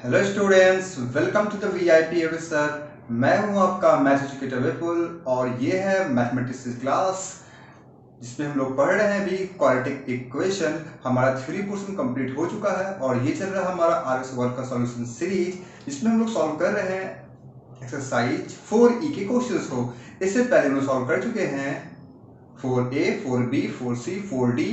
Hello students, welcome to the VIP sir. मैं हूं आपका मैथ्स एजुकेटर विपुल और ये है मैथमेटिक्स क्लास जिसमें हम लोग पढ़ रहे हैं अभी क्वाड्रेटिक इक्वेशन। हमारा थ्योरी पोर्शन कंप्लीट हो चुका है और ये चल रहा है हमारा आर एस वर्क का सॉल्यूशन सीरीज, जिसमें हम लोग सॉल्व कर रहे हैं एक्सरसाइज 4E के क्वेश्चंस को। इससे पहले हम लोग सॉल्व कर चुके हैं 4A, 4B, 4C, 4D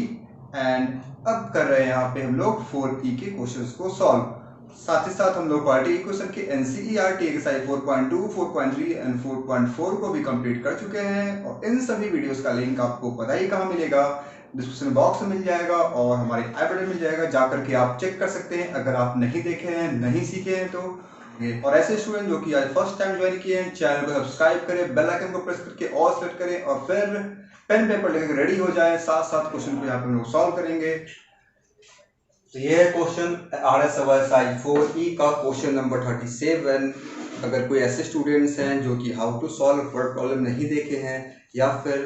and अब कर रहे हैं यहाँ पे हम लोग 4E के क्वेश्चंस को सॉल्व। साथ ही साथ हम लोग क्वाड्रेटिक इक्वेशन के एनसीईआरटी एक्सरसाइज 4.2, 4.3 एंड 4.4 को भी कंप्लीट कर चुके हैं और इन सभी वीडियोस का लिंक आपको पता ही कहाँ मिलेगा, डिस्क्रिप्शन बॉक्स में मिल जाएगा और हमारे आई बटन मिल जाएगा, जाकर के आप चेक कर सकते हैं अगर आप नहीं देखे हैं, नहीं सीखे हैं तो। और ऐसे स्टूडेंट जो कि आज फर्स्ट टाइम ज्वाइन किए हैं, चैनल को सब्सक्राइब करें, बेल आइकन को प्रेस करके ऑल सेलेक्ट करें और फिर पेन पेपर लेकर रेडी हो जाए। साथ साथ क्वेश्चन को यहाँ पे हम लोग सॉल्व करेंगे। तो ये है question R S exercise 4E का क्वेश्चन नंबर 37। अगर कोई ऐसे स्टूडेंट्स हैं जो कि how to solve word problem नहीं देखे हैं या फिर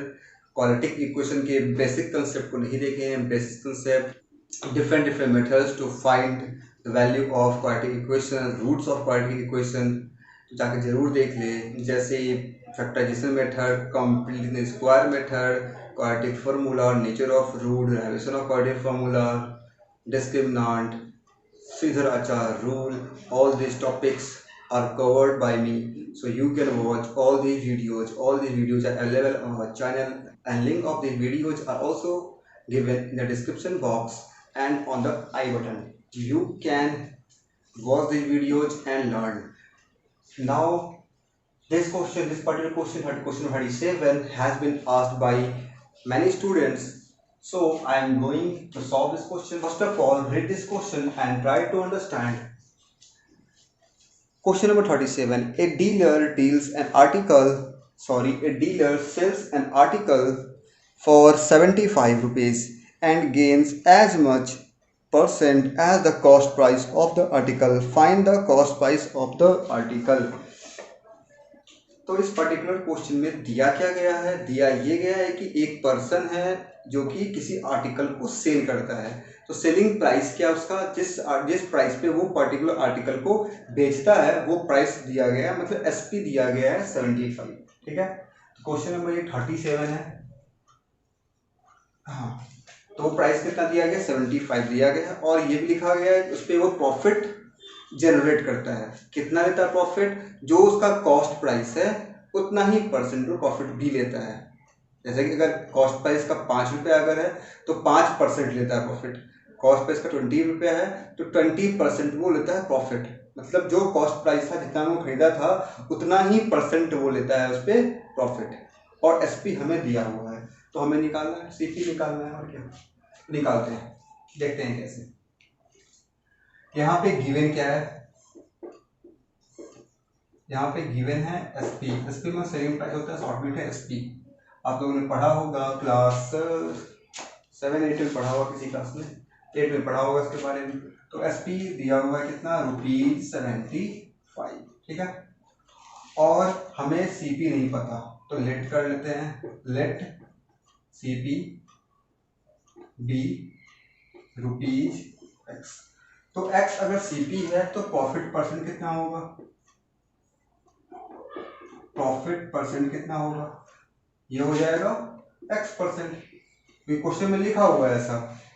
क्वाड्रेटिक इक्वेशन के बेसिक कंसेप्ट को नहीं देखे हैं, basic concept, different methods to find the value of quadratic equation, roots of quadratic equation, तो जाकर जरूर देख ले। जैसे factorization method, complete square method, quadratic formula, nature of root, derivation of quadratic formula, discriminant, Sridhar rule, all these topics are covered by me, so you can watch all these videos. All these videos are available on our channel and link of these videos are also given in the description box and on the I button. You can watch these videos and learn. Now this particular question 37 has been asked by many students. So I am going to solve this question. First of all, read this question and try to understand. Question number 37. A dealer sells an article for 75 rupees and gains as much percent as the cost price of the article. Find the cost price of the article. तो इस particular question में दिया क्या गया है? दिया ये गया है कि एक पर्सन है जो कि किसी आर्टिकल को सेल करता है। तो सेलिंग प्राइस क्या उसका, जिस प्राइस पे वो पर्टिकुलर आर्टिकल को बेचता है वो प्राइस दिया गया है, मतलब एसपी दिया गया है 75। ठीक है, तो क्वेश्चन नंबर ये 37 है। हाँ, तो प्राइस कितना दिया गया? 75 दिया गया है और ये भी लिखा गया है उस पर वो प्रॉफिट जनरेट करता है। कितना लेता है प्रॉफिट? जो उसका कॉस्ट प्राइस है उतना ही परसेंट प्रॉफिट भी लेता है। जैसे कि अगर कॉस्ट प्राइस का 5 रुपया अगर है तो 5% लेता है प्रॉफिट। कॉस्ट प्राइस का 20 रुपया है तो 20% वो लेता है प्रॉफिट। मतलब जो कॉस्ट प्राइस था, जितना वो खरीदा था उतना ही परसेंट वो लेता है उस पर प्रॉफिट। और एसपी हमें दिया हुआ है तो हमें निकालना है, सीपी निकालना है। और क्या निकालते हैं, देखते हैं कैसे। यहाँ पे गिवन क्या है? यहाँ पे गिवन है एसपी। एसपी में सेलिंग प्राइस होता है, शॉर्ट में है एसपी। आप लोगों ने पढ़ा होगा क्लास 7-8 में पढ़ा होगा, किसी क्लास में 8 में पढ़ा होगा इसके बारे में। तो एसपी दिया हुआ है कितना? ₹75। ठीक है, और हमें सीपी नहीं पता तो लेट कर लेते हैं। Let CP be ₹x। तो x अगर सीपी है तो प्रॉफिट परसेंट कितना होगा? प्रॉफिट परसेंट कितना होगा? ये हो जाएगा x%। क्वेश्चन में लिखा हुआ है ऐसा,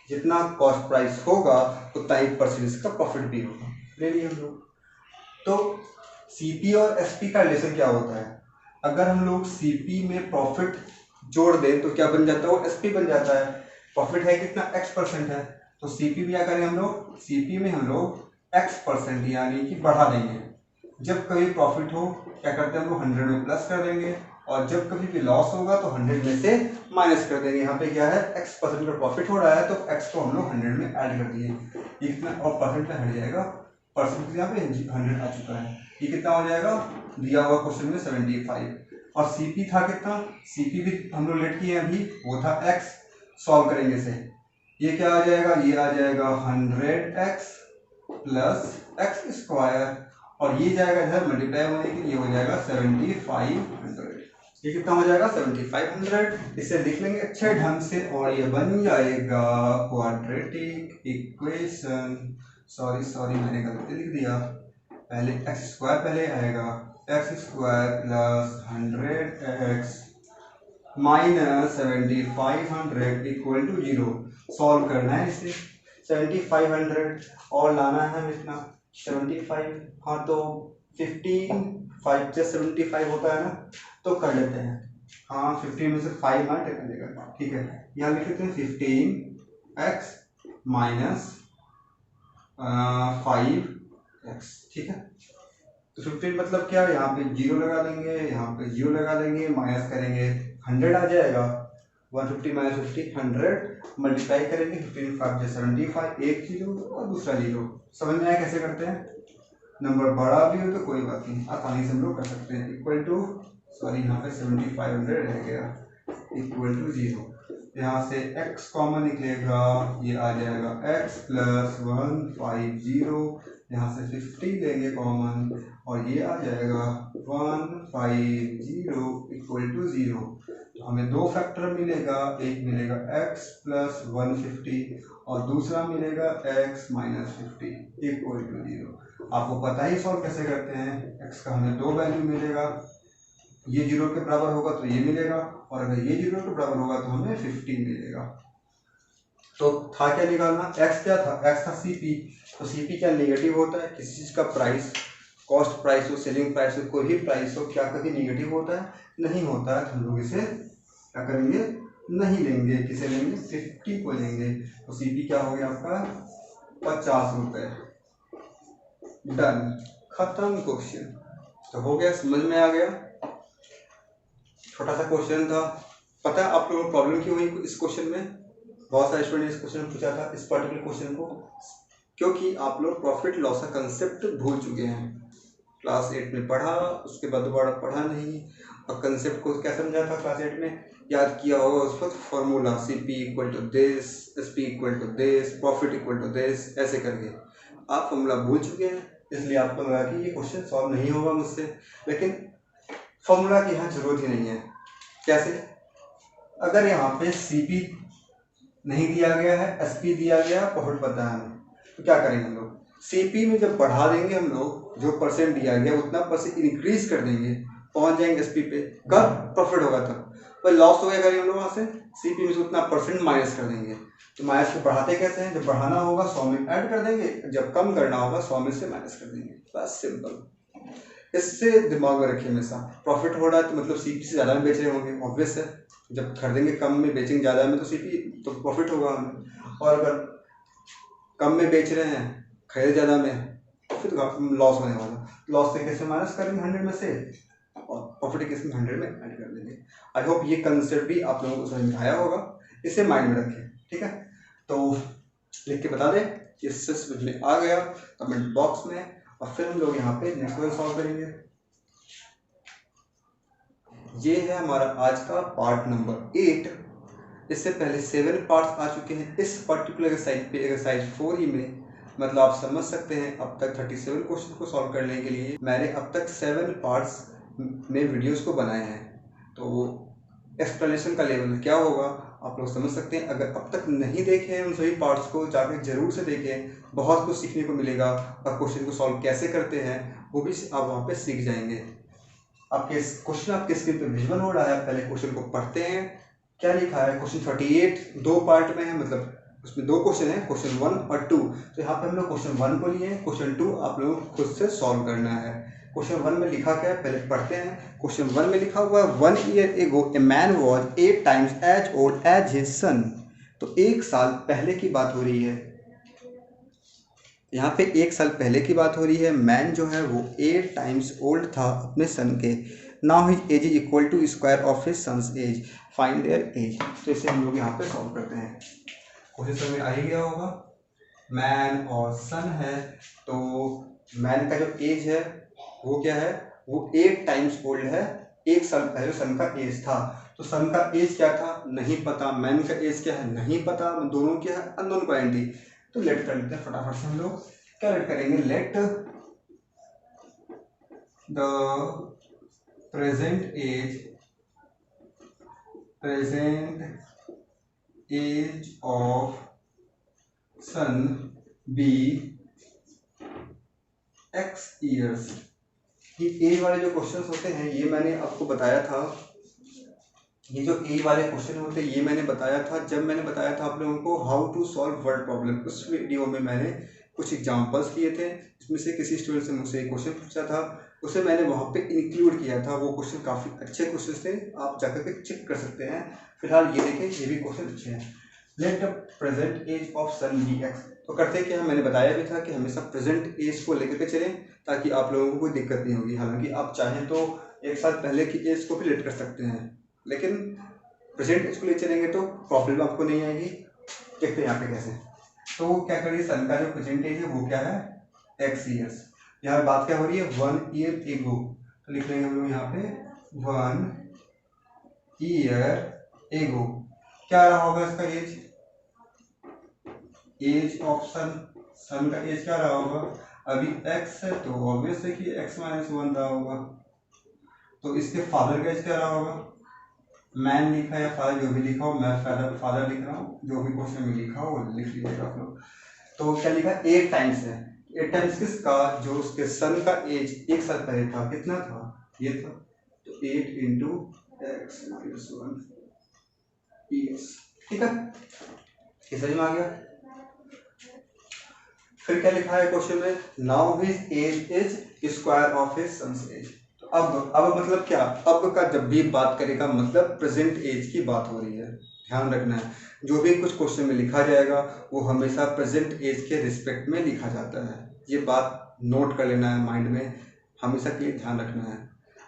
जितना कॉस्ट प्राइस होगा उतना ही परसेंट इसका प्रॉफिट भी होगा। ले लिए हम लोग। तो सीपी और एसपी का रिलेशन क्या होता है? अगर हम लोग सीपी में प्रॉफिट जोड़ दें तो क्या बन जाता है? वो एसपी बन जाता है। प्रॉफिट है कितना? x% है, तो सीपी भी क्या करें हम लोग? सीपी में हम लोग x% यानी कि बढ़ा देंगे। जब कभी प्रॉफिट हो क्या करते हैं हम लोग? 100 में प्लस कर देंगे और जब कभी भी लॉस होगा तो 100 में से माइनस कर देंगे। यहाँ पे क्या है? x% का प्रॉफिट हो रहा है तो x को हम लोग 100 में ऐड कर दिए। ये कितना? और परसेंट में हट जाएगा, परसेंट यहाँ पे 100 आ चुका है। ये कितना हो जाएगा? दिया हुआ क्वेश्चन में 75। और सीपी था कितना? सीपी भी हम लोग लेट किए अभी, वो था x। सॉल्व करेंगे इसे, ये क्या आ जाएगा? ये आ जाएगा 100x प्लस x², और ये जाएगा इधर मल्टीप्लाई होने के लिए, ये हो जाएगा 7500। ये कितना हो जाएगा? 7500। इसे लिख लेंगे अच्छे ढंग से और ये बन जाएगा क्वाड्रेटिक इक्वेशन। सॉरी मैंने गलती लिख दिया। पहले एक्स स्क्वायर पहले आएगा, x square plus 100x minus 7500 equal to 0। Solve करना है इसे। 7500 और लाना है हमें इतना 75। हाँ तो 15 5 से 75 होता है ना, तो कर लेते हैं। हाँ 15 में से 5 मार निकलेगा, ठीक है। यहाँ लिख लेते हैं 15x माइनस 5x, ठीक है। तो 15 मतलब क्या, यहाँ पे 0 लगा देंगे, यहाँ पे 0 लगा देंगे, माइनस करेंगे 100 आ जाएगा। 150 माइनस 50 100 मल्टीप्लाई करेंगे 15 5 से 75, एक 0 और दूसरा 0। समझ में आया कैसे करते हैं। नंबर बड़ा भी हो तो कोई बात नहीं, आसानी से हम लोग कर सकते हैं। इक्वल टू, सॉरी यहाँ पे 7500 रह गया, इक्वल टू 0। यहाँ से x कॉमन निकलेगा, ये आ जाएगा x प्लस 150। यहाँ से 50 लेंगे कॉमन और ये आ जाएगा 150 इक्वल टू 0। तो हमें दो फैक्टर मिलेगा, एक मिलेगा x प्लस 150 और दूसरा मिलेगा x माइनस 50 इक्वल टू 0। आपको पता ही सॉल्व कैसे करते हैं। x का हमें दो वैल्यू मिलेगा, ये 0 के बराबर होगा तो ये मिलेगा, और अगर ये 0 के बराबर होगा तो हमें 50 मिलेगा। तो था क्या निकालना, x क्या था, x था CP। तो CP क्या नेगेटिव होता है, किसी चीज़ का प्राइस, कॉस्ट प्राइस हो, सेलिंग प्राइस हो, कोई भी प्राइस हो, क्या कभी नेगेटिव होता है, नहीं होता है। तो हम लोग इसे क्या करेंगे, नहीं लेंगे। किसे लेंगे, 50 को लेंगे। तो CP क्या हो गया आपका 50 रुपये। डन, खत्म क्वेश्चन। तो हो गया, समझ में आ गया। छोटा सा क्वेश्चन था। पता है आप लोगों को प्रॉब्लम क्यों हुई इस क्वेश्चन में, बहुत सारे स्टूडेंट इस क्वेश्चन में पूछा था, इस पर्टिकुलर क्वेश्चन को, क्योंकि आप लोग प्रॉफिट लॉस का कंसेप्ट भूल चुके हैं। क्लास 8 में पढ़ा, उसके बाद दोबारा पढ़ा नहीं, और कंसेप्ट को क्या समझा था क्लास 8 में, याद किया होगा उस वक्त formula CP equal to this, SP equal to this, profit equal to this, ऐसे करके आप फॉर्मूला भूल चुके हैं। इसलिए आपको लगा कि ये क्वेश्चन सॉल्व नहीं होगा मुझसे, लेकिन फॉर्मूला की यहाँ जरूरत ही नहीं है। कैसे, अगर यहाँ पे CP नहीं दिया गया है, SP दिया गया, प्रॉफिट पता है हमें, तो क्या करेंगे हम लोग, CP में जब बढ़ा देंगे हम लोग, जो परसेंट दिया गया उतना परसेंट इंक्रीज कर देंगे, पहुंच जाएंगे SP पे। कब प्रॉफिट होगा तब, पर लॉस हो गया हम लोग वहाँ से CP में से उतना परसेंट माइनस कर देंगे। तो माइनस को बढ़ाते कैसे हैं, जब बढ़ाना होगा 100 में ऐड कर देंगे, जब कम करना होगा 100 में से माइनस कर देंगे, बस सिंपल। इससे दिमाग में रखिए हमेशा, प्रॉफिट हो रहा है तो मतलब CP से ज़्यादा में बेच रहे होंगे, ऑब्वियस है। जब खरीदेंगे कम में, बेचेंगे ज़्यादा में, तो CP तो प्रॉफिट होगा हमें। और अगर कम में बेच रहे हैं, खरीदे ज़्यादा में, फिर लॉस होने वाला। लॉस से कैसे माइनस करेंगे 100 में से, और प्रॉफिट किस में 100 में ऐड कर देंगे। आई होप ये कंसेप्ट भी आप लोगों को समझ में आया होगा, इसे माइंड में रखें, ठीक है। तो लिख के बता दें इससे समझ में आ गया कमेंट बॉक्स में, और फिर हम लोग यहाँ पे नेक्स्ट क्वेश्चन सॉल्व करेंगे। ये है हमारा आज का पार्ट नंबर 8। इससे पहले 7 पार्ट्स आ चुके हैं इस पर्टिकुलर एक्सरसाइज पे, एक्सरसाइज 4 ही में। मतलब आप समझ सकते हैं अब तक 37 क्वेश्चन को सॉल्व करने के लिए मैंने अब तक 7 पार्ट्स में वीडियोस को बनाए हैं। तो एक्सप्लेनेशन का लेवल क्या होगा आप लोग समझ सकते हैं। अगर अब तक नहीं देखे हैं उन सभी पार्ट्स को, जाकर जरूर से देखें, बहुत कुछ सीखने को मिलेगा। और क्वेश्चन को सॉल्व कैसे करते हैं वो भी आप वहाँ पे सीख जाएंगे। आपके क्वेश्चन आपके स्क्रीन पे विजुअल हो रहा है, पहले क्वेश्चन को पढ़ते हैं। क्या लिखा है, क्वेश्चन 38 दो पार्ट में है, मतलब उसमें दो क्वेश्चन है, क्वेश्चन 1 और 2। तो यहाँ पे हम लोग क्वेश्चन 1 को लिए, क्वेश्चन 2 आप लोगों को खुद से सॉल्व करना है। क्वेश्चन 1 में लिखा क्या है पहले पढ़ते हैं। क्वेश्चन 1 में लिखा हुआ है 1 year ago a man was 8 times as old as his son। तो 1 साल पहले की बात हो रही है, यहाँ पे 1 साल पहले की बात हो रही है। मैन जो है वो 8 टाइम्स ओल्ड था अपने सन के। Now his age is equal to square of his son's age, find their age. तो इसे हम लोग यहाँ पे सॉल्व करते हैं। क्वेश्चन समझ में आ ही गया होगा, मैन और सन है। तो मैन का जो एज है वो क्या है, वो 8 टाइम्स ओल्ड है। 1 साल पहले सन का एज था। तो सन का एज क्या था नहीं पता, मैन का एज क्या है नहीं पता, दोनों क्या है अननोन क्वांटिटी। तो लेट कर लेते हैं फटाफट से हम लोग। क्या लेट करेंगे, let the present age of son be x years. ये एज वाले जो क्वेश्चंस होते हैं ये मैंने आपको बताया था, ये जो एज वाले क्वेश्चन होते हैं ये मैंने बताया था जब मैंने बताया था आप लोगों को how to solve word problem. उस वीडियो में मैंने कुछ एग्जांपल्स किए थे, इसमें से किसी स्टूडेंट से मुझसे एक क्वेश्चन पूछा था, उसे मैंने वहाँ पे इंक्लूड किया था। वो क्वेश्चन काफ़ी अच्छे क्वेश्चन थे, आप जाकर के चेक कर सकते हैं। फिलहाल ये देखें, ये भी क्वेश्चन अच्छे हैं। Let the present age of son be x. तो करते क्या, मैंने बताया भी था कि हमेशा प्रेजेंट एज को लेकर के चलें ताकि आप लोगों को कोई दिक्कत नहीं होगी। हालांकि आप चाहें तो एक साल पहले की एज को भी लेट कर सकते हैं, लेकिन प्रेजेंट एज को ले चलेंगे तो प्रॉब्लम आपको नहीं आएगी। देखते हैं यहाँ पे कैसे। तो क्या करिए, सन का जो प्रेजेंट एज है वो क्या है, एक्स ईयर्स। यहाँ बात क्या हो रही है, 1 ईयर एगो। तो लिख लेंगे हम लोग यहाँ पे 1 ईयर एगो। क्या रहा होगा इसका एज, एज ऑफ सन, सन का एज क्या रहा होगा, अभी x है तो ऑब्वियस है कि x माइनस 1 रहा होगा। तो इसके फादर का एज क्या रहा होगा, मैन लिखा या फादर जो भी लिखा हो, मैं फादर लिख रहा हूँ, जो भी क्वेश्चन में लिखा हो वो लिख लीजिएगा आप लोग। तो क्या लिखा, 8 टाइम्स है, 8 टाइम्स किसका, जो उसके सन का एज एक साल पहले था, कितना था, ये था। तो 8 इंटू एक्स माइनस 1 ईयर्स। ठीक है, ये समझ में आ गया। फिर क्या लिखा है क्वेश्चन में, now his age is square of his son's age. तो अब मतलब क्या, अब का जब भी बात करेगा मतलब प्रेजेंट एज की बात हो रही है। ध्यान रखना है, जो भी कुछ क्वेश्चन में लिखा जाएगा वो हमेशा प्रेजेंट एज के रिस्पेक्ट में लिखा जाता है। ये बात नोट कर लेना है माइंड में, हमेशा के लिए ध्यान रखना है।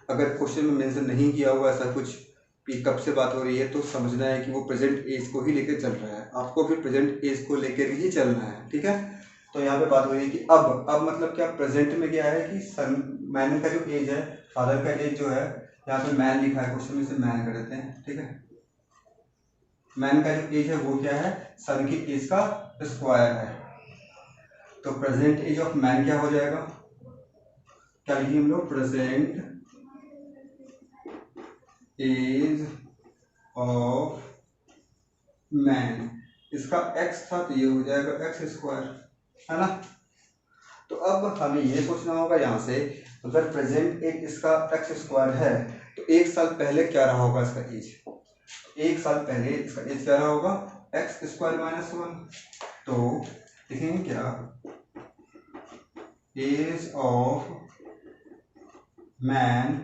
अगर क्वेश्चन में मेंशन नहीं किया हुआ ऐसा कुछ कि कब से बात हो रही है तो समझना है कि वो प्रेजेंट एज को ही लेकर चल रहा है, आपको भी प्रेजेंट एज को लेकर ही चलना है। ठीक है, तो यहाँ पे बात हो रही है कि अब मतलब क्या, प्रेजेंट में क्या है कि सन, मैन का जो एज है, फादर का एज जो है, यहाँ पे मैन लिखा है क्वेश्चन में, से मैन कर देते हैं। ठीक है, मैन का जो एज है वो क्या है, सन की एज का स्क्वायर है। तो प्रेजेंट एज ऑफ मैन क्या हो जाएगा, क्या लिखिए हम लोग, प्रेजेंट एज ऑफ मैन, इसका x था तो ये हो जाएगा एक्स स्क्वायर, है ना। तो अब हमें ये सोचना होगा यहाँ से, अगर प्रेजेंट एज इसका एक्स स्क्वायर है तो एक साल पहले क्या रहा होगा इसका एज, एक साल पहले इसका एज क्या रहा होगा, एक्स स्क्वायर माइनस 1। तो लिखेंगे क्या, as of man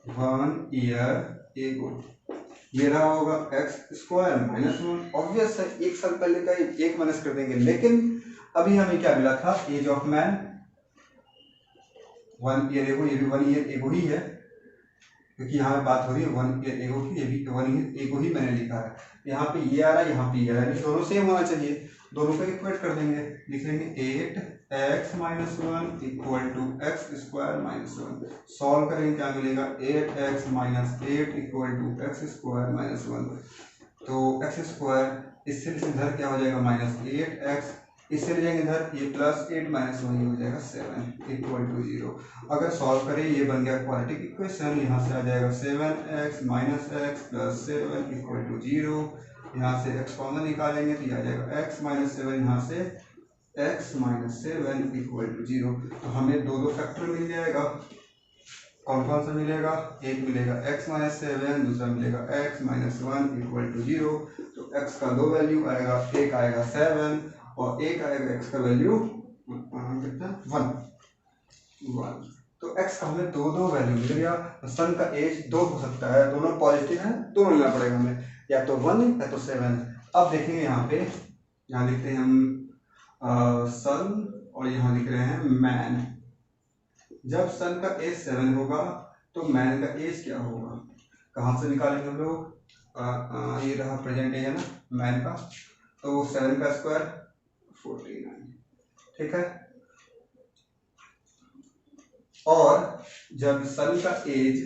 1 year ago, ये रहा होगा एक्स स्क्वायर माइनस 1। ऑब्वियस है, एक साल पहले का एक माइनस कर देंगे, लेकिन अभी हमें क्या मिला था, as of man 1 year ago, ये भी 1 ईयर एगो ही है क्योंकि यहाँ पे बात हो रही है 1 ईयर एगो की, ये भी 1 ईयर एगो ही मैंने लिखा है। यहाँ पे ये आ रहा है, यहाँ पे ये आ रहा है, दोनों सेम होना चाहिए, दोनों को इक्वेट कर देंगे। लिखेंगे 8x minus 1 equal to x square minus 1। सॉल्व करेंगे, क्या मिलेगा, 8x minus 8 equal to x square minus 1। तो एक्स स्क्वायर इससे इधर क्या हो जाएगा, माइनस 8x, इससे ले जाएंगे इधर, ये प्लस 8 माइनस 1 हो जाएगा 7 इक्वल टू 0। अगर सॉल्व करें ये बन गया क्वाड्रेटिक इक्वेशन, यहाँ से आ जाएगा 7x minus x plus 7 equal to 0। यहाँ से x कॉमन निकालेंगे तो ये आ जाएगा x माइनस 7, यहाँ से x माइनस 7 इक्वल टू 0। तो हमें दो फैक्टर मिल जाएगा, कौन कौन सा मिलेगा, एक मिलेगा x माइनस 7, दूसरा मिलेगा x माइनस 1 इक्वल टू 0। तो x का दो वैल्यू आएगा, एक आएगा 7 और एक आएगा x का वैल्यू कितना, 1। तो x का हमें दो वैल्यू मिल गया। सन का एज 2 हो सकता है, दोनों पॉजिटिव है, दोनों लेना पड़ेगा हमें, या तो 1 या तो 7। अब देखेंगे यहाँ पे, यहाँ लिखते हैं हम सन और यहाँ लिख रहे हैं मैन। जब सन का एज 7 होगा तो मैन का एज क्या होगा, कहाँ से निकालेंगे हम लोग, ये रहा प्रेजेंट एज है ना मैन का, तो 7 का स्क्वायर 49। ठीक है, और जब सन का एज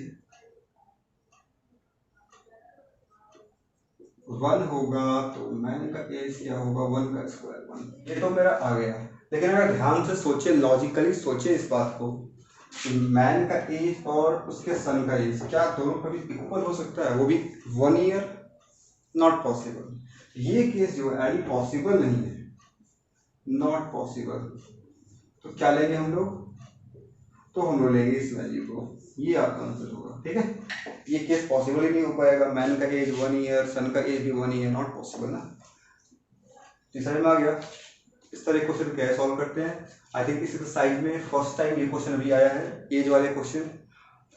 1 होगा तो मैन का एज क्या होगा, 1 का स्क्वायर 1। ये तो मेरा आ गया, लेकिन अगर ध्यान से सोचे, लॉजिकली सोचे इस बात को, मैन का एज और उसके सन का एज क्या दोनों कभी इक्वल हो सकता है, वो भी 1 ईयर, नॉट पॉसिबल। ये केस जो है पॉसिबल नहीं है, नॉट पॉसिबल। तो क्या लेंगे हम लोग, तो हम लोग लेंगे इस वैल्यू को, ये आपका आंसर होगा। ठीक है, ये केस पॉसिबल ही नहीं हो पाएगा, मैन का एज 1 ईयर, सन का एज भी 1 ईयर, नॉट पॉसिबल ना। तीसरा में आ गया। इस तरह क्वेश्चन कैसे सॉल्व करते हैं, आई थिंक इस एक्सरसाइज में फर्स्ट टाइम ये क्वेश्चन अभी आया है, एज वाले क्वेश्चन।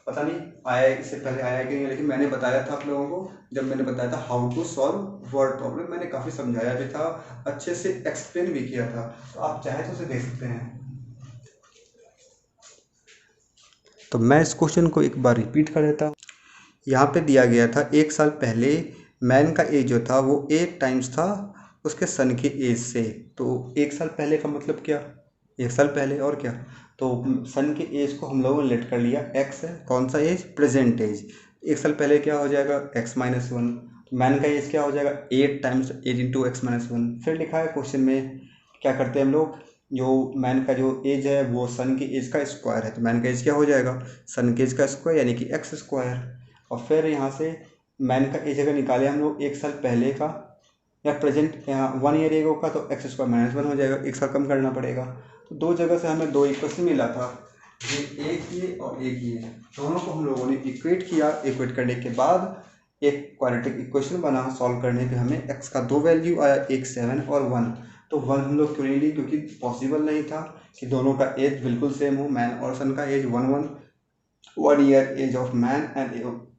पता नहीं आया इससे पहले आया कि नहीं, लेकिन मैंने बताया था आप लोगों को, जब मैंने बताया था how to solve word problem, मैंने काफ़ी समझाया भी था, अच्छे से एक्सप्लेन भी किया था, तो आप चाहे तो उसे देख सकते हैं। तो मैं इस क्वेश्चन को एक बार रिपीट कर देता हूँ। यहाँ पे दिया गया था 1 साल पहले मैन का एज जो था वो 8 टाइम्स था उसके सन की एज से। तो 1 साल पहले का मतलब क्या, 1 साल पहले और क्या, तो सन के एज को हम लोगों ने लेट कर लिया एक्स है, कौन सा एज, प्रेजेंट एज। 1 साल पहले क्या हो जाएगा, x माइनस 1। तो मैन का एज क्या हो जाएगा, 8 टाइम्स 8 इंटू एक्स माइनस 1। फिर लिखा है क्वेश्चन में, क्या करते हैं हम लोग, जो मैन का जो एज है वो सन की एज का स्क्वायर है, तो मैन का एज क्या हो जाएगा, सन के एज का स्क्वायर यानी कि एक्स स्क्वायर। और फिर यहाँ से मैन का एज अगर निकाले हम लोग 1 साल पहले का या प्रेजेंट, यहाँ 1 ईयर एगो का, तो एक्स स्क्वायर माइनस 1 हो जाएगा, 1 साल कम करना पड़ेगा। तो दो जगह से हमें 2 इक्वेशन मिला था, ये एक ये और एक ये, दोनों को हम लोगों ने इक्वेट किया। इक्वेट करने के बाद एक क्वाड्रेटिक इक्वेशन बना, सॉल्व करने पे हमें x का 2 वैल्यू आया, एक 7 और 1। तो 1 हम लोग क्यों नहीं ली, क्योंकि पॉसिबल नहीं था कि दोनों का एज बिल्कुल सेम हो, मैन और सन का age 1 year age of man and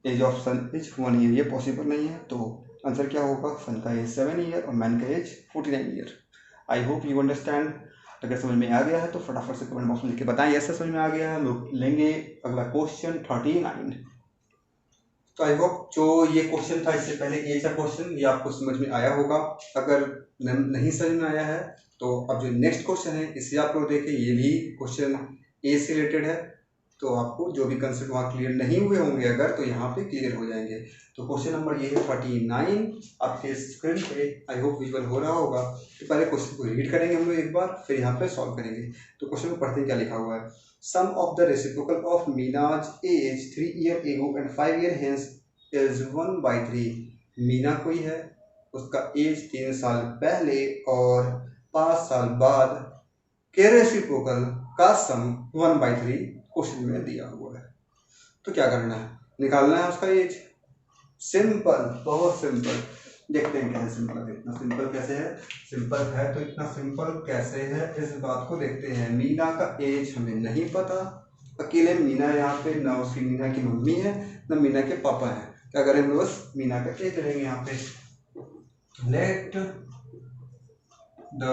age of son is 1 year, ये पॉसिबल नहीं है। तो आंसर क्या होगा, सन का एज 7 ईयर और मैन का age 49 year. I hope you understand. अगर समझ में आ गया है तो फटाफट से कमेंट बॉक्स में लिख के बताएं ऐसा समझ में आ गया है। हम लोग लेंगे अगला क्वेश्चन 39। तो आई होप जो ये क्वेश्चन था इससे पहले एज का क्वेश्चन, ये आपको समझ में आया होगा। अगर नहीं समझ में आया है तो अब जो नेक्स्ट क्वेश्चन है इसे आप लोग देखें, ये भी क्वेश्चन एज से रिलेटेड है, तो आपको जो भी कंसेप्ट वहाँ क्लियर नहीं हुए होंगे अगर, तो यहाँ पे क्लियर हो जाएंगे। तो क्वेश्चन नंबर ये है 39 आपके स्क्रीन पे, आई होप विजुअल हो रहा होगा। तो पहले क्वेश्चन को रीड करेंगे हम लोग एक बार, फिर यहाँ पे सॉल्व करेंगे। तो क्वेश्चन को पढ़ते हैं क्या लिखा हुआ है। Sum of the reciprocal of Meena's age 3 year ago and 5 year hence is 1/3। Meena कोई है, उसका एज 3 साल पहले और 5 साल बाद के रेसिप्रोकल का सम 1/3 क्वेश्चन में दिया हुआ है। तो क्या करना है, निकालना है उसका एज। सिंपल, बहुत सिंपल। देखते हैं क्या है सिंपल, इतना सिंपल कैसे है, सिंपल है तो इतना सिंपल कैसे है इस बात को देखते हैं। मीना का एज हमें नहीं पता, अकेले मीना यहाँ पे, ना उसकी मीना की मम्मी है ना मीना के पापा है। क्या करें हम लोग, बस मीना का एज लेंगे यहाँ पे। लेट द,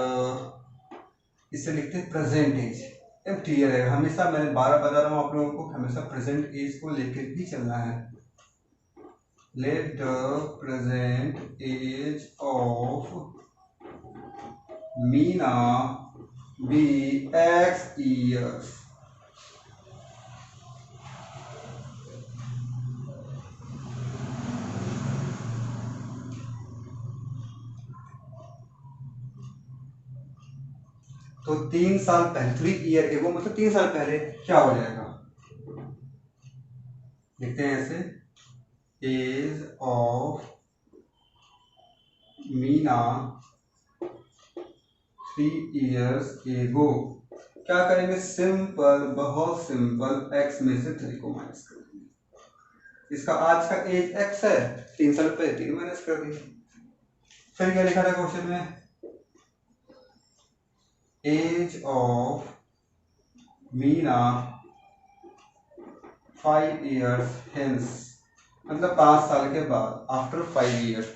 इसे लिखते हैं प्रेजेंट एज। अब क्लियर है, हमेशा मैंने 12 बता रहा हूँ आप लोगों को, हमेशा प्रेजेंट एज को लेकर ही चलना है। Let the present age of Meena be x years। तो 3 साल पहले, 3 ईयर एगो मतलब 3 साल पहले क्या हो जाएगा, लिखते हैं ऐसे, एज ऑफ मीना 3 years एगो। क्या करेंगे, सिंपल, बहुत सिंपल, x में से 3 को माइनस कर देंगे। इसका आज का एज x है, 3 साल पहले 3 माइनस कर देंगे। फिर क्या लिखा था क्वेश्चन में, age of Meena 5 years hence, मतलब 5 साल के बाद, आफ्टर 5 years।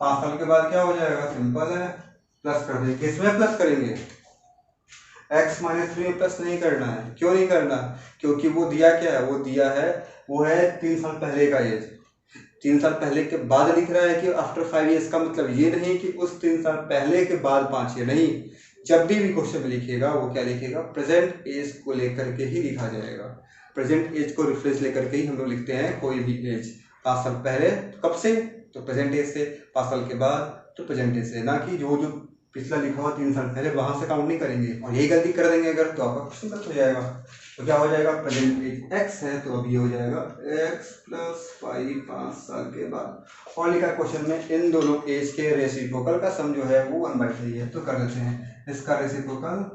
5 साल के बाद क्या हो जाएगा, सिंपल है, प्लस कर देंगे। किसमें प्लस करेंगे, x माइनस 3 में प्लस नहीं करना है। क्यों नहीं करना, क्योंकि वो दिया क्या है, वो दिया है, वो है 3 साल पहले का एज। 3 साल पहले के बाद लिख रहा है कि आफ्टर 5 years, का मतलब ये नहीं कि उस 3 साल पहले के बाद 5 ईयर, नहीं। जब भी क्वेश्चन में लिखेगा वो क्या लिखेगा, प्रेजेंट एज को लेकर के ही लिखा जाएगा। प्रेजेंट एज को रेफरेंस लेकर के ही हम लोग लिखते हैं कोई भी एज। 5 साल पहले कब से, तो प्रेजेंट एज से, 5 साल के बाद तो प्रेजेंट एज से, ना कि जो जो पिछला लिखा हुआ 3 साल पहले वहां से काउंट नहीं करेंगे। और यही गलती कर देंगे अगर, तो आपका क्वेश्चन गलत हो जाएगा। तो क्या हो जाएगा, प्रेजेंट एज x है तो अभी हो जाएगा x + 5 5 साल के बाद। और लिखा क्वेश्चन में इन दोनों एज के रेसिप्रोकल का सम जो है वो 1/3 है। तो कर देते हैं, इसका रेसिप्रोकल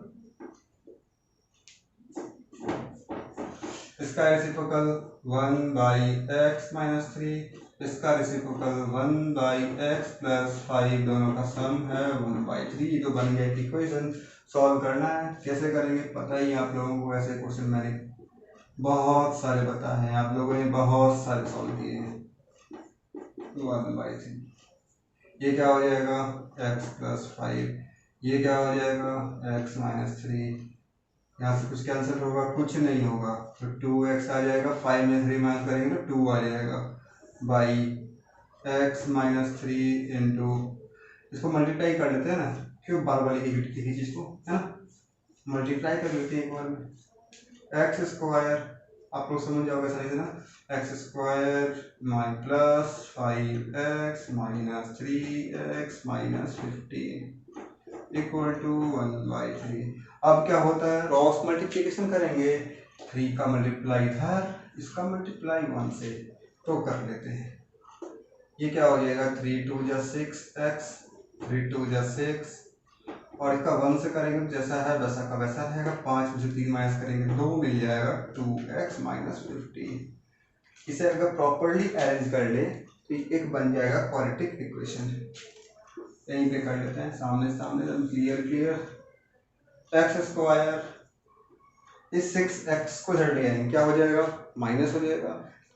1/x-3, इसका रेसिप्रोकल 1/x+5, दोनों का सम है 1/3। तो बन गया इक्वेशन। सॉल्व करना है, कैसे करेंगे पता ही आप लोगों को। ऐसे क्वेश्चन मैंने बहुत सारे बताए हैं, आप लोगों ने बहुत सारे सॉल्व किए हैं। 1/3, ये क्या हो जाएगा x+5, ये क्या हो जाएगा x-3, यहाँ से कुछ कैंसिल होगा, कुछ नहीं होगा, तो 2x आ जाएगा। 5 में 3 माइनस करेंगे तो 2 आ जाएगा, बाई x-3 इंटू, इसको मल्टीप्लाई कर लेते हैं ना, क्यों बार बार एक ही चीज़ को, है ना, मल्टीप्लाई कर लेते हैं एक बार में। x² आप लोग समझ जाओगे सही से ना, x² plus 5x minus 3x minus 15 equal to 1/3। अब क्या होता है, क्रॉस मल्टीप्लिकेशन करेंगे, 3 का मल्टीप्लाई इधर, इसका मल्टीप्लाई 1 से, तो कर लेते हैं। ये क्या हो जाएगा 3 2 जा 6x, 3 2 जा 6, और इसका 1 से करेंगे तो जैसा है वैसा का वैसा रहेगा। 5 में से 3 माइनस करेंगे 2 मिल जाएगा, 2x माइनस 15। इसे अगर प्रॉपरली अरेंज कर ले तो एक बन जाएगा क्वाड्रेटिक इक्वेशन। यहीं पे कर लेते हैं सामने सामने, क्लियर। x², इस 6x को इधर ले आएंगे, क्या हो जाएगा माइनस हो जाएगा,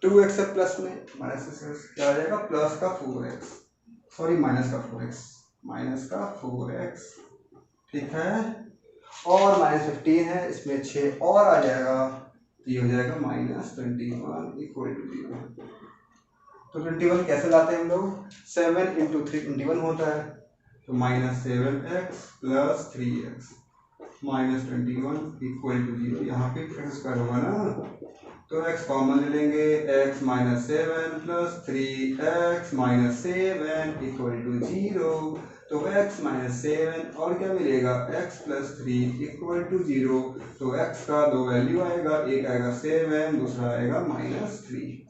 2x है प्लस में, माइनस क्या आ जाएगा प्लस का 4x, सॉरी माइनस का 4x, ठीक है। और -15 है, इसमें 6 और आ जाएगा, तो ये हो जाएगा -21 इक्वल टू 0। तो 21 कैसे लाते हैं हम लोग, 7 इंटू 3 21 होता है, तो -7x plus 3x -21 equal to 0। यहाँ पे x² होगा ना, तो x कॉमन ले लेंगे, x -7 plus 3x -7 equal to 0। तो x -7 और क्या मिलेगा x प्लस 3 इक्वल टू 0। तो x का दो वैल्यू आएगा, एक आएगा 7, दूसरा आएगा -3।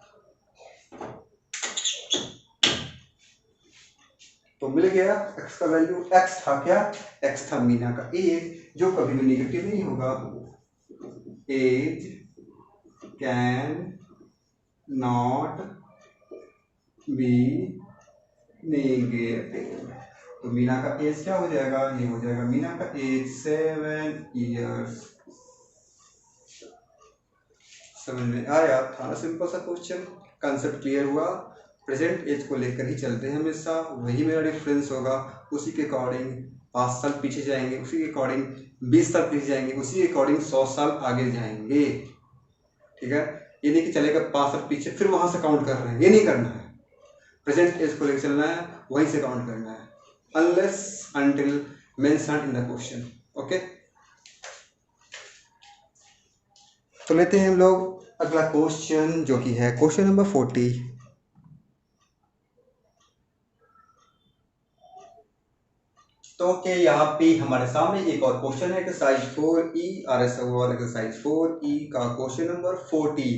तो मिल गया x का वैल्यू। x था क्या, x था मीना का एज, जो कभी भी निगेटिव नहीं होगा। Age can not be negative. तो मीना का एज क्या हो जाएगा, ये हो जाएगा मीना का एज 7 इयर्स। समझ में आया, था सिंपल सा क्वेश्चन, कंसेप्ट क्लियर हुआ। प्रेजेंट एज को लेकर ही चलते हैं हमेशा, वही मेरा डिफरेंस होगा। उसी के अकॉर्डिंग 5 साल पीछे जाएंगे, उसी के अकॉर्डिंग 20 साल पीछे जाएंगे, उसी के अकॉर्डिंग 100 साल आगे जाएंगे, ठीक है। ये नहीं कि चलेगा 5 साल पीछे फिर वहां से काउंट कर रहे हैं, ये नहीं करना है। प्रेजेंट एज को लेकर चलना है, वहीं से काउंट करना है, unless until mentioned in the question. Okay, तो लेते हैं हम लोग अगला क्वेश्चन, जो कि है क्वेश्चन नंबर 40। तो के यहाँ पे हमारे सामने एक और क्वेश्चन है, exercise 4E RS Agarwal exercise 4E का क्वेश्चन नंबर 40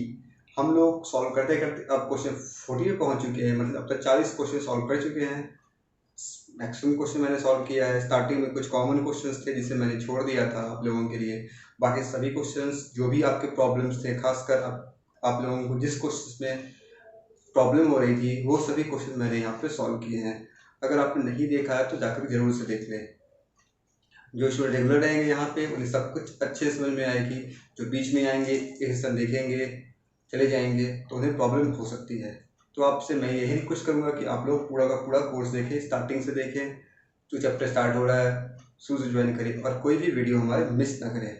हम लोग सॉल्व करते करते अब क्वेश्चन 40 पे पहुंच चुके हैं। मतलब अब तक 40 क्वेश्चन सॉल्व कर चुके हैं। मैक्सिमम क्वेश्चन मैंने सॉल्व किया है। स्टार्टिंग में कुछ कॉमन क्वेश्चंस थे जिसे मैंने छोड़ दिया था आप लोगों के लिए। बाकी सभी क्वेश्चंस जो भी आपके प्रॉब्लम्स थे, खासकर आप लोगों को जिस क्वेश्चन में प्रॉब्लम हो रही थी, वो सभी क्वेश्चन मैंने यहाँ पे सॉल्व किए हैं। अगर आपने नहीं देखा है तो जाकर जरूर से देख लें। जो स्टूडेंट रेगुलर रहेंगे यहाँ पे उन्हें सब कुछ अच्छे समझ में आएगी। जो बीच में आएंगे, एक हिस्सा देखेंगे, चले जाएंगे, तो उन्हें प्रॉब्लम हो सकती है। तो आपसे मैं यही रिक्वेस्ट करूँगा कि आप लोग पूरा का पूरा कोर्स देखें, स्टार्टिंग से देखें, जो चैप्टर स्टार्ट हो रहा है शुरू से ज्वाइन करें और कोई भी वीडियो हमारे मिस ना करें,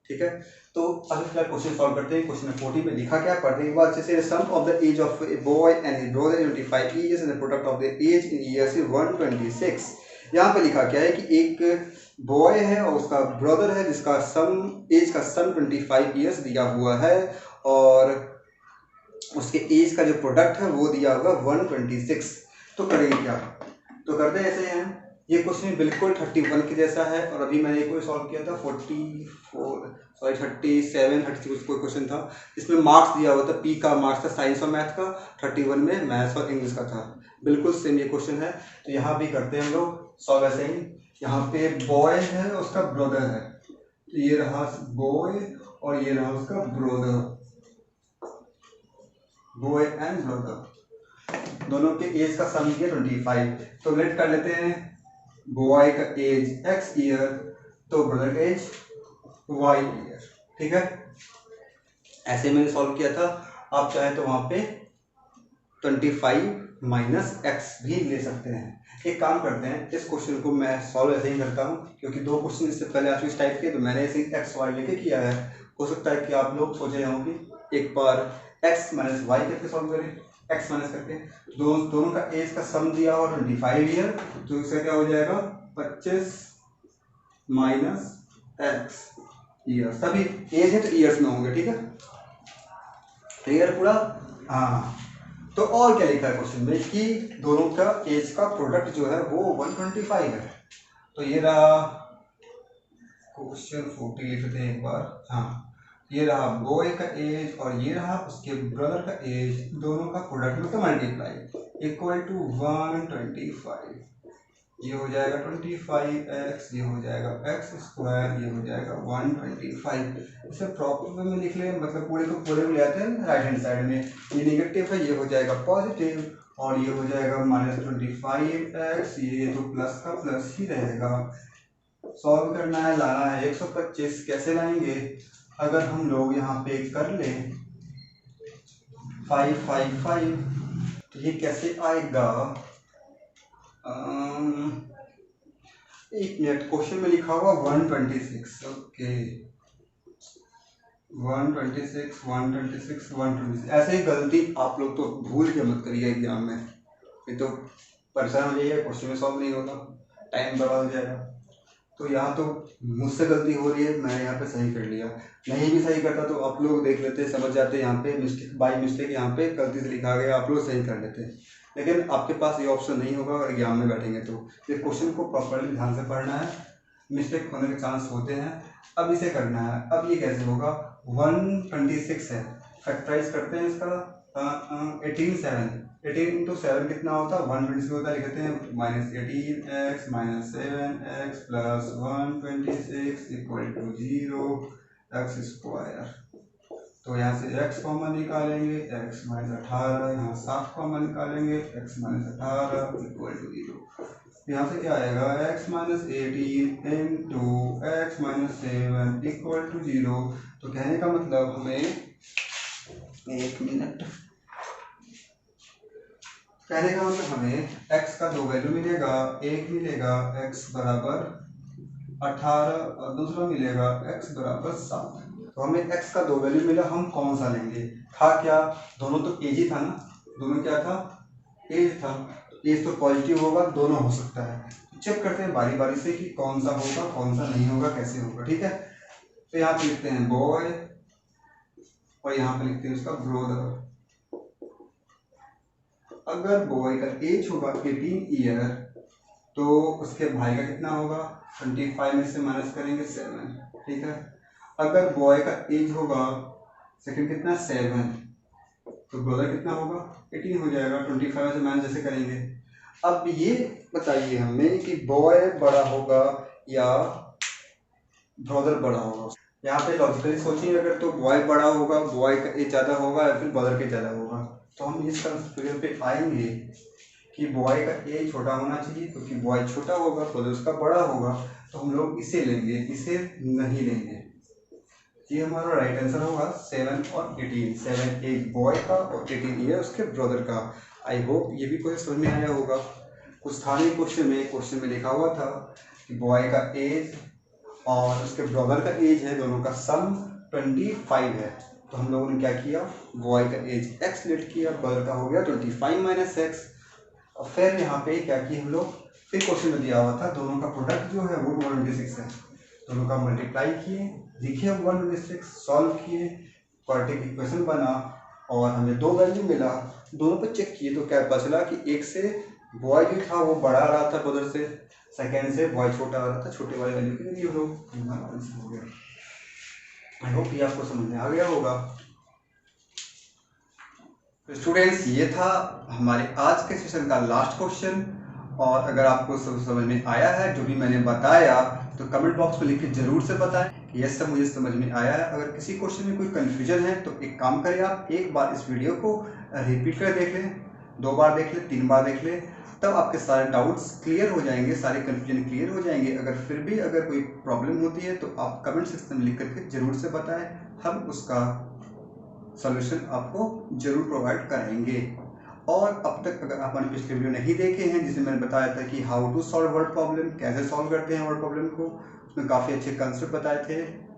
ठीक है। तो अभी फिलहाल क्वेश्चन सॉल्व करते हैं। क्वेश्चन 40 में लिखा क्या, पढ़ने के बाद अच्छे से, sum of the age of a boy and his brother 25 years and the product of the age in years is 126। यहाँ पे लिखा क्या है कि एक बॉय है और उसका ब्रदर है जिसका एज का सम 25 इयर्स दिया हुआ है और उसके एज का जो प्रोडक्ट है वो दिया हुआ 126। तो करेंगे क्या, तो करते ऐसे हैं। ये क्वेश्चन बिल्कुल 31 के जैसा है और अभी मैंने कोई सॉल्व किया था 37 कोई क्वेश्चन था, इसमें मार्क्स दिया हुआ था, पी का मार्क्स था साइंस और मैथ का, 31 में मैथ्स और इंग्लिश का था। बिल्कुल सेम ये क्वेश्चन है। तो यहाँ भी करते हैं हम लोग सॉल्व ऐसे ही। यहाँ पे बॉय है उसका ब्रदर है, तो ये रहा बॉय और ये रहा उसका ब्रदर, बॉय एंड ब्रदर, दोनों के एज का सम किया 25। तो लेट कर लेते हैं बॉय का एज x ईयर तो ब्रदर का एज y ईयर। ठीक है, ऐसे मैंने सॉल्व किया था। आप चाहे तो वहां पे 25 माइनस एक्स भी ले सकते हैं। एक काम करते हैं, इस क्वेश्चन को मैं सॉल्व ऐसे ही करता हूँ क्योंकि दो क्वेश्चन इससे पहले आप इस टाइप के, तो मैंने ऐसे ही एक्स वाई लेके किया है। हो सकता है कि आप लोग सोचे हों कि एक बार एक्स माइनस वाई करके सॉल्व करें, एक्स माइनस करके। दोनों का एज का सम दिया और 25 ईयर, तो इसका क्या हो जाएगा 25 माइनस एक्स ईयर। सभी एज है तो ईयर्स में होंगे। ठीक है, क्लियर पूरा? हाँ, तो और क्या लिखा है क्वेश्चन में कि दोनों का एज का प्रोडक्ट जो है वो 125 है। तो ये रहा क्वेश्चन 40, लिखते हैं एक बार। हाँ, ये रहा बॉय का एज और ये रहा उसके ब्रदर का एज, दोनों का प्रोडक्ट में मल्टीप्लाई इक्वल टू 125। ये हो जाएगा 25x, ये हो जाएगा x स्क्वायर, ये हो जाएगा 125। इसे प्रॉपर वे में लिख लें, मतलब पूरे को पूरे में ले आते हैं राइट हैंड साइड में। ये नेगेटिव है, ये हो जाएगा पॉजिटिव और ये हो जाएगा -25x, ये तो प्लस का प्लस ही रहेगा। सॉल्व करना है, लाना है 125। कैसे लाएंगे? अगर हम लोग यहाँ पे कर लें 555 तो ये कैसे आएगा? एक मिनट, क्वेश्चन में लिखा हुआ 126। ओके, 126 ऐसे ही गलती आप लोग तो भूल के मत करिए एग्जाम में, ये तो परेशान हो जाइए, क्वेश्चन में सॉल्व नहीं होगा, टाइम बर्बाद हो जाएगा। तो यहाँ तो मुझसे गलती हो रही है, मैंने यहाँ पे सही कर लिया। नहीं भी सही करता तो आप लोग देख लेते, समझ जाते, यहाँ पे मिस्टेक बाई मिस्टेक यहाँ पे गलती से लिखा गया, आप लोग सही कर लेते। लेकिन आपके पास ये ऑप्शन नहीं होगा अगर एग्जाम में बैठेंगे तो। ये क्वेश्चन को प्रॉपरली ध्यान से पढ़ना है, मिस्टेक होने के चांस होते हैं। अब इसे करना है, अब ये कैसे होगा? 126 है, फैक्टराइज करते हैं इसका 18 इंटू 7 कितना होता है? 126 होता है। लिखते हैं -18x - 7x plus 126 equal to 0 x square. तो यहाँ से x कॉमन निकालेंगे, x - 18, यहाँ 7 कॉमन निकालेंगे, x - 18 इक्वल टू 0। यहाँ से क्या आएगा? x - 18 into x - 7 equal to 0। तो कहने का मतलब हमें, एक मिनट, कहने का मतलब हमें x का दो वैल्यू मिलेगा, एक मिलेगा x बराबर 18 और दूसरा मिलेगा x बराबर 7। तो हमें x का दो वैल्यू मिला, हम कौन सा लेंगे? था क्या? दोनों तो एज ही था ना, दोनों क्या था? एज था। एज तो पॉजिटिव होगा, दोनों हो सकता है। तो चेक करते हैं बारी बारी से कि कौन सा होगा कौन सा नहीं होगा, कैसे होगा। ठीक है, तो यहाँ पे लिखते हैं बॉय और यहाँ पे लिखते हैं उसका ब्रदर। अगर बॉय का एज होगा 18 ईयर तो उसके भाई का कितना होगा? 25 में से माइनस करेंगे 7। ठीक है, अगर बॉय का एज होगा सेकंड कितना 7 तो ब्रदर कितना होगा? 18 हो जाएगा। 25 से माइनस जैसे करेंगे। अब ये बताइए हमें कि बॉय बड़ा होगा या ब्रदर बड़ा होगा। यहाँ पे लॉजिकली सोचिए, अगर तो बॉय बड़ा होगा, बॉय का एज ज़्यादा होगा या फिर ब्रदर के ज़्यादा होगा, तो हम इस कंक्लूजन पे आएंगे कि बॉय का एज छोटा होना चाहिए क्योंकि बॉय छोटा होगा, ब्रदर उसका बड़ा होगा, तो हम लोग इसे लेंगे, इसे नहीं लेंगे। ये हमारा राइट आंसर होगा 7 और 18। 7 एज बॉय का और 18 ईयर उसके ब्रदर का। आई होप ये भी कोई समझ में आया होगा। कुछ था नहीं क्वेश्चन में लिखा हुआ था कि बॉय का एज और उसके ब्रदर का एज है, दोनों का सम 25 है। तो हम लोगों ने क्या किया? बॉय का एज x लेट किया, ब्रदर का हो गया 25 माइनस एक्स। और फिर यहाँ पे क्या किए हम लोग? फिर क्वेश्चन में दिया हुआ था दोनों का प्रोडक्ट जो है वो 126 है, दोनों का मल्टीप्लाई किए, लिखे 126, सॉल्व किए, क्वाड्रेटिक इक्वेशन बना और हमें दो वैल्यू मिला। दोनों पर चेक किए तो क्या पता चला कि एक से बॉय जो था वो बड़ा आ रहा था ब्रदर से, सेकेंड से बॉय छोटा आ रहा था, छोटे वाले वैल्यू के लिए हो गया। आई होप ये आपको समझ में आ गया होगा। तो स्टूडेंट्स, ये था हमारे आज के सेशन का लास्ट क्वेश्चन और अगर आपको सब समझ में आया है जो भी मैंने बताया तो कमेंट बॉक्स में लिख के जरूर से बताएं कि यस सर मुझे समझ में आया है। अगर किसी क्वेश्चन में कोई कन्फ्यूजन है तो एक काम करें, आप एक बार इस वीडियो को रिपीट कर देख लें, 2 बार देख लें, 3 बार देख लें, तब आपके सारे डाउट्स क्लियर हो जाएंगे, सारे कन्फ्यूजन क्लियर हो जाएंगे। अगर फिर भी अगर कोई प्रॉब्लम होती है तो आप कमेंट सेक्शन में लिख करके जरूर से बताएं, हम उसका सॉल्यूशन आपको जरूर प्रोवाइड करेंगे। और अब तक अगर आपने पिछले वीडियो नहीं देखे हैं जिसमें मैंने बताया था कि how to solve word problem, कैसे सॉल्व करते हैं वर्ड प्रॉब्लम को, उसमें काफ़ी अच्छे कंसेप्ट बताए थे,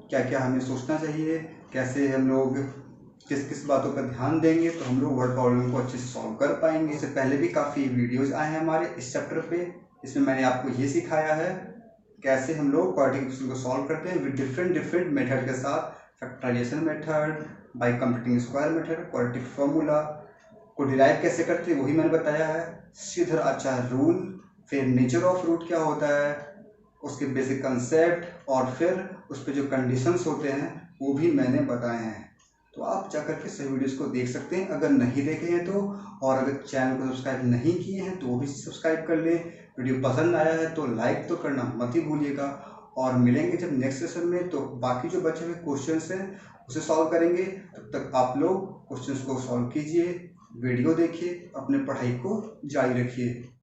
क्या क्या हमें सोचना चाहिए, कैसे हम लोग किस किस बातों पर ध्यान देंगे तो हम लोग वर्ड प्रॉब्लम को अच्छे से सॉल्व कर पाएंगे। इससे पहले भी काफ़ी वीडियोज़ आए हैं हमारे इस चैप्टर पे, इसमें मैंने आपको ये सिखाया है कैसे हम लोग क्वाड्रेटिक इक्वेशन को सॉल्व करते हैं विद डिफरेंट मेथड के साथ, factorization method, by computing square method, quadratic formula को डिराइव कैसे करते हैं वही मैंने बताया है, श्रीधर आचार्य रूल, फिर नेचर ऑफ रूट क्या होता है, उसके बेसिक कंसेप्ट, और फिर उस पर जो कंडीशंस होते हैं वो भी मैंने बताए हैं। तो आप जाकर के सभी वीडियोस को देख सकते हैं अगर नहीं देखे हैं तो, और अगर चैनल को सब्सक्राइब नहीं किए हैं तो वो भी सब्सक्राइब कर लें। वीडियो पसंद आया है तो लाइक तो करना मत ही भूलिएगा, और मिलेंगे जब नेक्स्ट सेशन में तो बाकी जो बचे हुए क्वेश्चंस हैं उसे सॉल्व करेंगे। तब तक आप लोग क्वेश्चंस को सॉल्व कीजिए, वीडियो देखिए, अपने पढ़ाई को जारी रखिए।